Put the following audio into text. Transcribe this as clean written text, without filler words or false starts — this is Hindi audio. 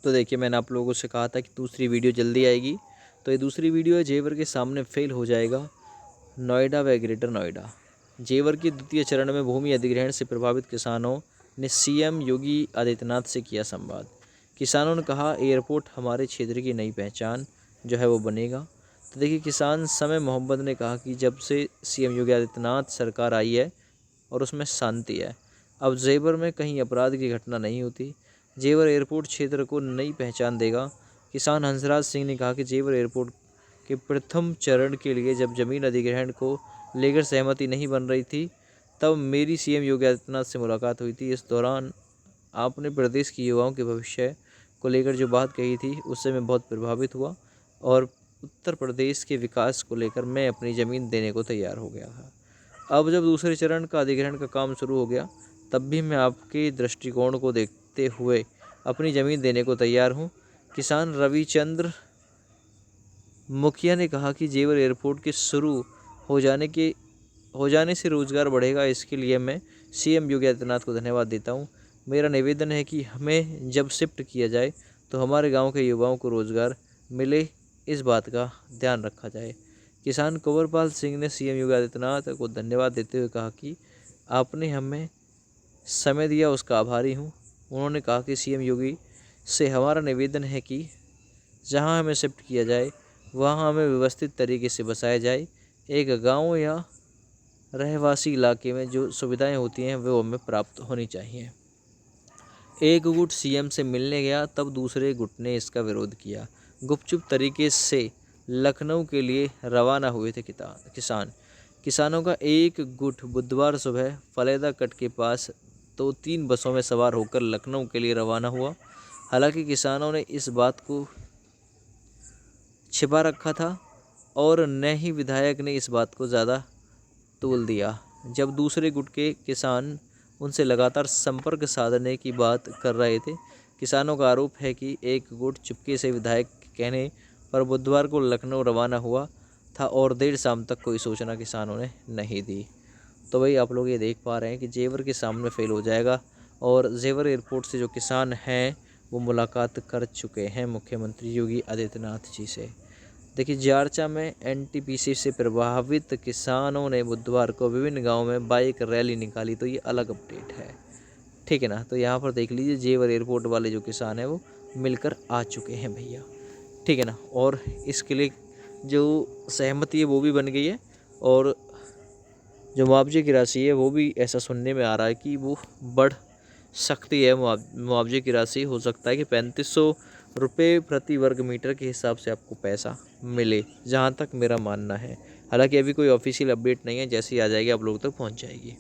तो देखिए मैंने आप लोगों से कहा था कि दूसरी वीडियो जल्दी आएगी। तो ये दूसरी वीडियो है, जेवर के सामने फेल हो जाएगा नोएडा व ग्रेटर नोएडा। जेवर के द्वितीय चरण में भूमि अधिग्रहण से प्रभावित किसानों ने सीएम योगी आदित्यनाथ से किया संवाद। किसानों ने कहा एयरपोर्ट हमारे क्षेत्र की नई पहचान जो है वो बनेगा। तो देखिए किसान समय मोहम्मद ने कहा कि जब से सीएम योगी आदित्यनाथ सरकार आई है और उसमें शांति है, अब जेवर में कहीं अपराध की घटना नहीं होती। जेवर एयरपोर्ट क्षेत्र को नई पहचान देगा। किसान हंसराज सिंह ने कहा कि जेवर एयरपोर्ट के प्रथम चरण के लिए जब जमीन अधिग्रहण को लेकर सहमति नहीं बन रही थी, तब मेरी सीएम योगी आदित्यनाथ से मुलाकात हुई थी। इस दौरान आपने प्रदेश के युवाओं के भविष्य को लेकर जो बात कही थी उससे मैं बहुत प्रभावित हुआ और उत्तर प्रदेश के विकास को लेकर मैं अपनी ज़मीन देने को तैयार हो गया था। अब जब दूसरे चरण का अधिग्रहण का काम शुरू हो गया, तब भी मैं आपके दृष्टिकोण को देखते हुए अपनी ज़मीन देने को तैयार हूँ। किसान रविचंद्र मुखिया ने कहा कि जेवर एयरपोर्ट के शुरू हो जाने से रोज़गार बढ़ेगा। इसके लिए मैं सीएम योगी आदित्यनाथ को धन्यवाद देता हूँ। मेरा निवेदन है कि हमें जब शिफ्ट किया जाए तो हमारे गांव के युवाओं को रोज़गार मिले, इस बात का ध्यान रखा जाए। किसान कंवरपाल सिंह ने सीएम योगी आदित्यनाथ को धन्यवाद देते हुए कहा कि आपने हमें समय दिया, उसका आभारी हूँ। उन्होंने कहा कि सीएम योगी से हमारा निवेदन है कि जहाँ हमें शिफ्ट किया जाए वहाँ हमें व्यवस्थित तरीके से बसाया जाए। एक गांव या रहवासी इलाके में जो सुविधाएं होती हैं वो हमें प्राप्त होनी चाहिए। एक गुट सीएम से मिलने गया, तब दूसरे गुट ने इसका विरोध किया। गुपचुप तरीके से लखनऊ के लिए रवाना हुए थे किसान। किसानों का एक गुट बुधवार सुबह फलेदा कट के पास तो 3 बसों में सवार होकर लखनऊ के लिए रवाना हुआ। हालांकि किसानों ने इस बात को छिपा रखा था और न ही विधायक ने इस बात को ज़्यादा तोल दिया। जब दूसरे गुट के किसान उनसे लगातार संपर्क साधने की बात कर रहे थे, किसानों का आरोप है कि एक गुट चुपके से विधायक के कहने पर बुधवार को लखनऊ रवाना हुआ था और देर शाम तक कोई सूचना किसानों ने नहीं दी। तो भाई आप लोग ये देख पा रहे हैं कि जेवर के सामने फेल हो जाएगा और जेवर एयरपोर्ट से जो किसान हैं वो मुलाकात कर चुके हैं मुख्यमंत्री योगी आदित्यनाथ जी से। देखिए जारचा में एनटीपीसी से प्रभावित किसानों ने बुधवार को विभिन्न गांवों में बाइक रैली निकाली। तो ये अलग अपडेट है, ठीक है ना। तो यहाँ पर देख लीजिए जेवर एयरपोर्ट वाले जो किसान हैं वो मिलकर आ चुके हैं भैया, ठीक है ना। और इसके लिए जो सहमति है वो भी बन गई है और जो मुआवजे की राशि है वो भी ऐसा सुनने में आ रहा है कि वो बढ़ सकती है। मुआवजे की राशि हो सकता है कि 3500 रुपये प्रति वर्ग मीटर के हिसाब से आपको पैसा मिले, जहाँ तक मेरा मानना है। हालांकि अभी कोई ऑफिशियल अपडेट नहीं है, जैसे ही आ जाएगी आप लोगों तक पहुँच जाएगी।